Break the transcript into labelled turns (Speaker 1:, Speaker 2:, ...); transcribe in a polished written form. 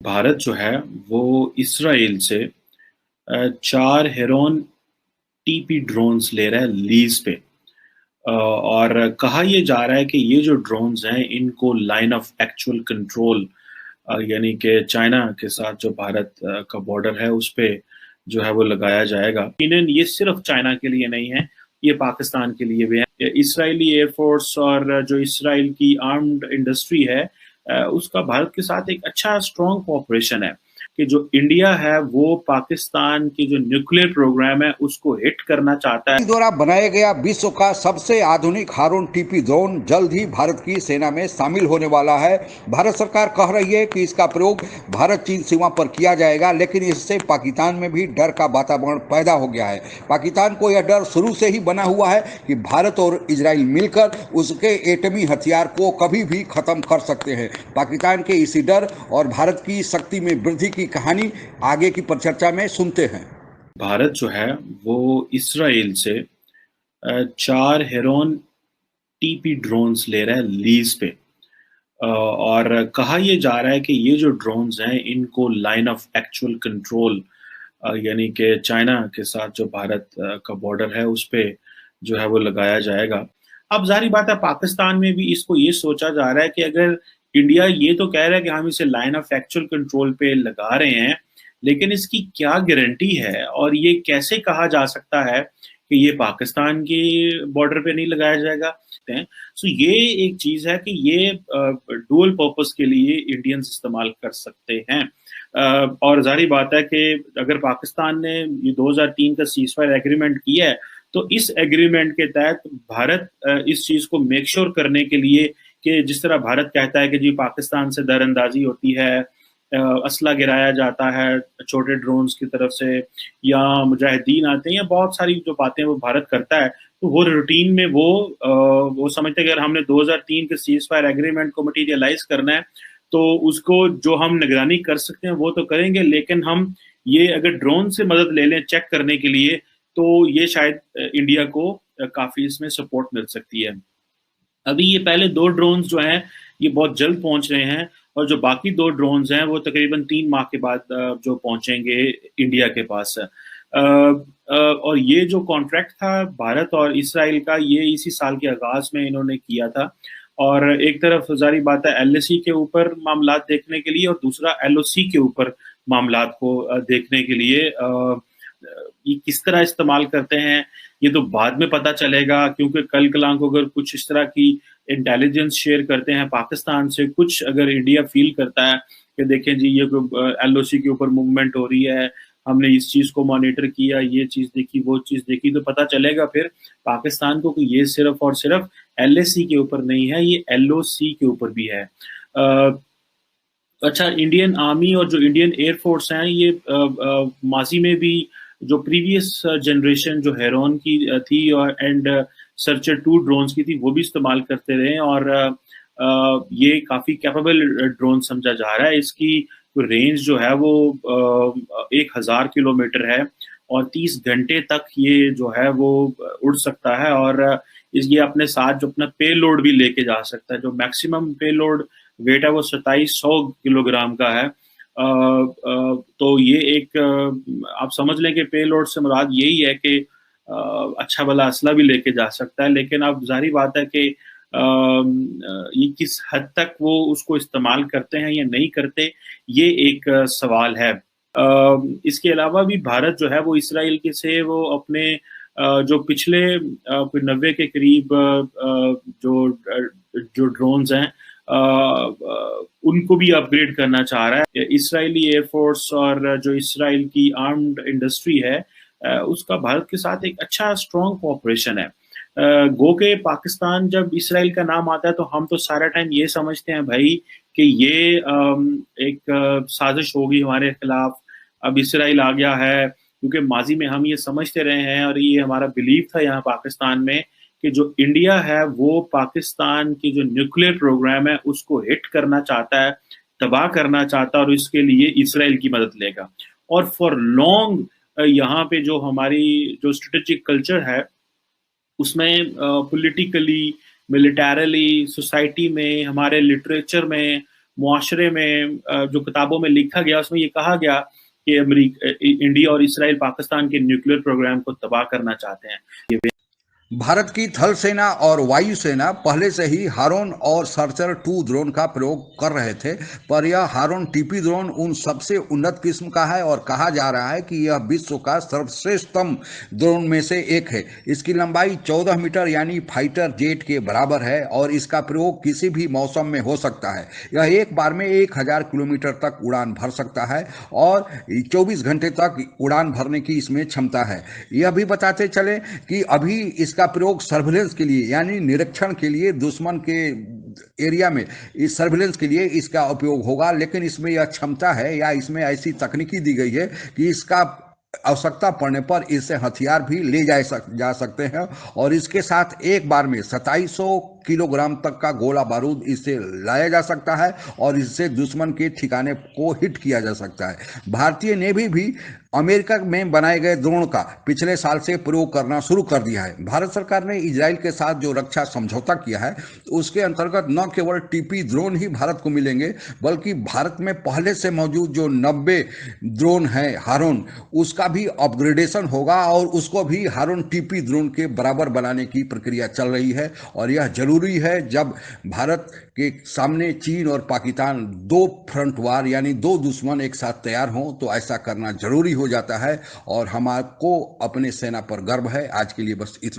Speaker 1: भारत जो है वो इसराइल से 4 हेरोन टीपी ड्रोन्स ले रहा है लीज पे। और कहा ये जा रहा है कि ये जो ड्रोन्स हैं इनको लाइन ऑफ एक्चुअल कंट्रोल यानी कि चाइना के साथ जो भारत का बॉर्डर है उस पे जो है वो लगाया जाएगा। यकीनन ये सिर्फ चाइना के लिए नहीं है, ये पाकिस्तान के लिए भी है। इसराइली एयरफोर्स और जो इसराइल की आर्म्ड इंडस्ट्री है उसका भारत के साथ एक अच्छा स्ट्रॉन्ग कोऑपरेशन है कि जो इंडिया है वो पाकिस्तान की जो न्यूक्लियर प्रोग्राम है उसको हिट करना चाहता है।
Speaker 2: द्वारा बनाया गया विश्व का सबसे आधुनिक हारून टीपी ड्रोन जल्द ही भारत की सेना में शामिल होने वाला है। भारत सरकार कह रही है कि इसका प्रयोग भारत चीन सीमा पर किया जाएगा, लेकिन इससे पाकिस्तान में भी डर का वातावरण पैदा हो गया है। पाकिस्तान को यह डर शुरू से ही बना हुआ है कि भारत और इजराइल मिलकर उसके एटमी हथियार को कभी भी खत्म कर सकते हैं। पाकिस्तान के इसी डर और भारत की शक्ति में वृद्धि की कहानी आगे की परिचर्चा में सुनते हैं।
Speaker 1: भारत जो है वो इसराइल से 4 हेरोन टीपी ड्रोन्स ले रहा है लीज पे। और कहा ये जा रहा है कि ये जो ड्रोन्स हैं इनको लाइन ऑफ एक्चुअल कंट्रोल यानी कि चाइना के साथ जो भारत का बॉर्डर है उस पे जो है वो लगाया जाएगा। अब जाहिर बात है पाकिस्तान में भी इसको ये सोचा जा रहा है कि अगर इंडिया ये तो कह रहा है कि हम इसे लाइन ऑफ एक्चुअल कंट्रोल पे लगा रहे हैं, लेकिन इसकी क्या गारंटी है और ये कैसे कहा जा सकता है कि ये पाकिस्तान के बॉर्डर पे नहीं लगाया जाएगा। सो ये एक चीज है कि ये डुअल पर्पस के लिए इंडियंस इस्तेमाल कर सकते हैं। और जाहिर बात है कि अगर पाकिस्तान ने ये 2003 का सीजफायर एग्रीमेंट किया है तो इस एग्रीमेंट के तहत भारत इस चीज को मेक श्योर करने के लिए कि जिस तरह भारत कहता है कि जी पाकिस्तान से दरअंदाजी होती है, असला गिराया जाता है छोटे ड्रोन्स की तरफ से, या मुजाहिदीन आते हैं, या बहुत सारी जो बातें वो भारत करता है, तो वो रूटीन में वो समझते हैं कि अगर हमने 2003 के सीज फायर एग्रीमेंट को मटीरियलाइज करना है तो उसको जो हम निगरानी कर सकते हैं वो तो करेंगे, लेकिन हम ये अगर ड्रोन से मदद ले लें चेक करने के लिए तो ये शायद इंडिया को काफी इसमें सपोर्ट मिल सकती है। अभी ये पहले 2 ड्रोन्स जो हैं ये बहुत जल्द पहुंच रहे हैं और जो बाकी 2 ड्रोन्स हैं वो तकरीबन 3 माह के बाद जो पहुंचेंगे इंडिया के पास। और ये जो कॉन्ट्रैक्ट था भारत और इसराइल का, ये इसी साल के आगाज में इन्होंने किया था। और एक तरफ जारी बात है एलएसी के ऊपर मामलात देखने के लिए और दूसरा एलओसी के ऊपर मामलात को देखने के लिए ये किस तरह इस्तेमाल करते हैं ये तो बाद में पता चलेगा, क्योंकि कल कलां को अगर कुछ इस तरह की इंटेलिजेंस शेयर करते हैं पाकिस्तान से, कुछ अगर इंडिया फील करता है कि देखें जी ये एलओसी के ऊपर मूवमेंट हो रही है, हमने इस चीज को मॉनिटर किया, ये चीज देखी, वो चीज देखी, तो पता चलेगा फिर पाकिस्तान को कि ये सिर्फ और सिर्फ एलएसी के ऊपर नहीं है, ये एलओसी के ऊपर भी है। अच्छा, इंडियन आर्मी और जो इंडियन एयरफोर्स हैं ये माजी में भी जो प्रीवियस जनरेशन जो हेरोन की थी और एंड सर्चर 2 ड्रोन्स की थी वो भी इस्तेमाल करते रहे, और ये काफी कैपेबल ड्रोन समझा जा रहा है। इसकी रेंज जो है वो 1000 किलोमीटर है और 30 घंटे तक ये जो है वो उड़ सकता है, और ये अपने साथ जो अपना पे लोड भी लेके जा सकता है। जो मैक्सिमम पे लोड वेट है वो 2700 किलोग्राम का है। तो ये एक आप समझ लें कि पे लोड से मुराद यही है कि अच्छा भला असला भी लेके जा सकता है, लेकिन अब जाहिर बात है कि ये किस हद तक वो उसको इस्तेमाल करते हैं या नहीं करते, ये एक सवाल है। इसके अलावा भी भारत जो है वो इसराइल के से वो अपने जो पिछले कोई 90 के करीब जो जो ड्रोन्स हैं उनको भी अपग्रेड करना चाह रहा है। इसराइली एयरफोर्स और जो इसराइल की आर्म्ड इंडस्ट्री है उसका भारत के साथ एक अच्छा स्ट्रॉन्ग कोऑपरेशन है। गो के पाकिस्तान जब इसराइल का नाम आता है तो हम तो सारा टाइम ये समझते हैं भाई कि ये एक साजिश होगी हमारे खिलाफ, अब इसराइल आ गया है, क्योंकि माजी में हम ये समझते रहे हैं और ये हमारा बिलीव था यहाँ पाकिस्तान में कि जो इंडिया है वो पाकिस्तान की जो न्यूक्लियर प्रोग्राम है उसको हिट करना चाहता है, तबाह करना चाहता है, और इसके लिए इसराइल की मदद लेगा। और फॉर लॉन्ग यहाँ पे जो हमारी जो स्ट्रेटेजिक कल्चर है उसमें पॉलिटिकली, मिलिटरली, सोसाइटी में, हमारे लिटरेचर में मुआशरे में जो किताबों में लिखा गया उसमें ये कहा गया कि इंडिया और इसराइल पाकिस्तान के न्यूक्लियर प्रोग्राम को तबाह करना चाहते हैं। ये
Speaker 2: भारत की थल सेना और वायु सेना पहले से ही हारून और सर्चर 2 ड्रोन का प्रयोग कर रहे थे, पर यह हारून टीपी ड्रोन उन सबसे उन्नत किस्म का है और कहा जा रहा है कि यह विश्व का सर्वश्रेष्ठतम ड्रोन में से एक है। इसकी लंबाई 14 मीटर यानी फाइटर जेट के बराबर है और इसका प्रयोग किसी भी मौसम में हो सकता है। यह एक बार में 1000 किलोमीटर तक उड़ान भर सकता है और 24 घंटे तक उड़ान भरने की इसमें क्षमता है। यह भी बताते चले कि अभी इसका प्रयोग सर्विलेंस के लिए यानी निरीक्षण के लिए, दुश्मन के एरिया में इस सर्विलेंस के लिए इसका उपयोग होगा, लेकिन इसमें यह क्षमता है या इसमें ऐसी तकनीकी दी गई है कि इसका आवश्यकता पड़ने पर इससे हथियार भी ले जा सकते हैं और इसके साथ एक बार में 2700 किलोग्राम तक का गोला बारूद इससे लाया जा सकता है और इससे दुश्मन के ठिकाने को हिट किया जा सकता है। भारतीय नेवी भी अमेरिका में बनाए गए ड्रोन का पिछले साल से प्रयोग करना शुरू कर दिया है। भारत सरकार ने इजराइल के साथ जो रक्षा समझौता किया है उसके अंतर्गत न केवल टीपी ड्रोन ही भारत को मिलेंगे, बल्कि भारत में पहले से मौजूद जो 90 ड्रोन है हारून, उसका भी अपग्रेडेशन होगा और उसको भी हारून टीपी ड्रोन के बराबर बनाने की प्रक्रिया चल रही है। और यह जरूरी है, जब भारत के सामने चीन और पाकिस्तान दो फ्रंट वार यानी दो दुश्मन एक साथ तैयार हों, तो ऐसा करना जरूरी हो जाता है और हमको अपने सेना पर गर्व है। आज के लिए बस इतना।